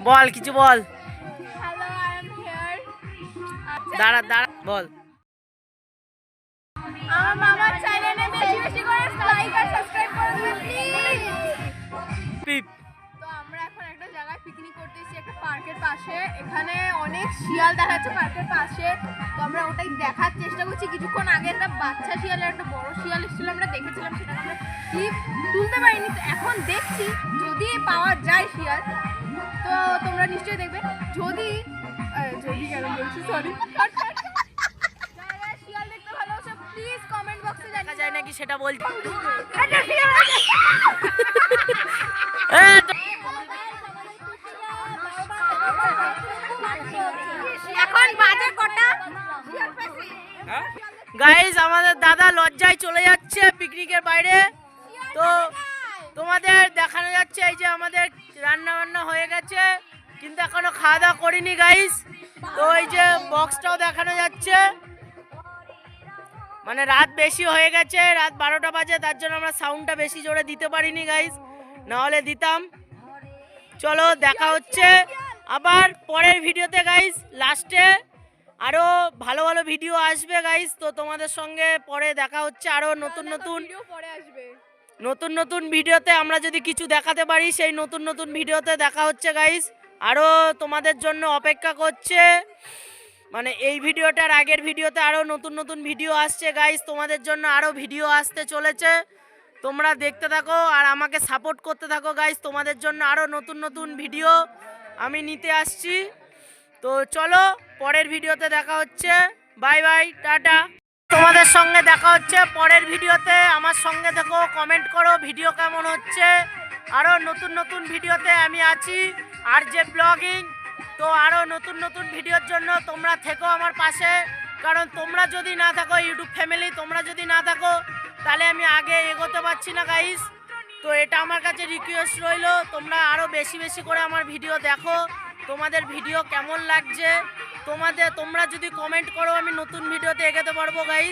বল কিছু বল। Hello, I am here. দাঁড়া দাঁড়া বল। আমার মামার চ্যানেলে বেশি বেশি করে লাইক আর সাবস্ক্রাইব করে দিবেন প্লিজ। পিপ। তো আমরা এখন একটা জায়গায় পিকনিক করতে এসেছি, একটা পার্কের পাশে। এখানে অনেক শিয়াল দেখা যাচ্ছে পার্কের পাশে। তো আমরা ওটাই দেখার চেষ্টা করছি। কিছুক্ষণ আগে একটা বাচ্চা শিয়াল আর একটা বড় শিয়াল এসেছিল, আমরা দেখেছিলাম, সেটা আমরা ক্লিপ তুলতে পারিনি। তো এখন দেখছি যদি পাওয়া যায় শিয়াল, তো তোমরা নিশ্চয়ই দেখবে। যদি কেন বলছি, সরি, যারা শিয়াল দেখতে ভালোবাসে প্লিজ কমেন্ট বক্সে দেখা যায় নাকি সেটা বলছি। এখন বাজে কটা? গাইস আমাদের দাদা লজ্জায় চলে যাচ্ছে পিকনিকের বাইরে। তো তোমাদের দেখানো যাচ্ছে এই যে আমাদের রান্না বান্না হয়ে গেছে, কিন্তু এখনো খাওয়া দাওয়া করিনি গাইস। তো এই যে বক্সটাও দেখানো যাচ্ছে, মানে রাত বেশি হয়ে গেছে, রাত 12টা বাজে, তার জন্য আমরা সাউন্ডটা বেশি জোরে দিতে পারিনি গাইস, নাহলে দিতাম। চলো দেখা হচ্ছে আবার পরের ভিডিওতে গাইস। লাস্টে আরো ভালো ভালো ভিডিও আসবে গাইস, তো তোমাদের সঙ্গে পরে দেখা হচ্ছে আরো নতুন নতুন পরে আসবে। নতুন ভিডিওতে। আমরা যদি কিছু দেখাতে পারি সেই নতুন ভিডিওতে দেখা হচ্ছে গাইস। আরো তোমাদের জন্য অপেক্ষা করছে, মানে এই ভিডিওটার আগের ভিডিওতে আরো নতুন ভিডিও আসছে গাইস। তোমাদের জন্য আরো ভিডিও আসতে চলেছে, তোমরা দেখতে থাকো আর আমাকে সাপোর্ট করতে থাকো গাইস। তোমাদের জন্য আরো নতুন ভিডিও আমি নিতে আসছি। তো চলো পরের ভিডিওতে দেখা হচ্ছে। Bye bye, tata. তোমাদের সঙ্গে দেখা হচ্ছে পরের ভিডিওতে। আমার সঙ্গে দেখো, কমেন্ট করো ভিডিও কেমন হচ্ছে। আরো নতুন ভিডিওতে আমি আছি, আর যে ব্লগিং। তো আরো নতুন ভিডিওর জন্য তোমরা থেকো আমার পাশে, কারণ তোমরা যদি না থাকো, ইউটিউব ফ্যামিলি তোমরা যদি না থাকো, তাহলে আমি আগে এগোতে পারছি না গাইস। তো এটা আমার কাছে রিকোয়েস্ট রইলো, তোমরা আরো বেশি করে আমার ভিডিও দেখো। তোমাদের ভিডিও কেমন লাগছে তোমরা যদি কমেন্ট করো, আমি নতুন ভিডিওতে এগোতে পারবো গাইস।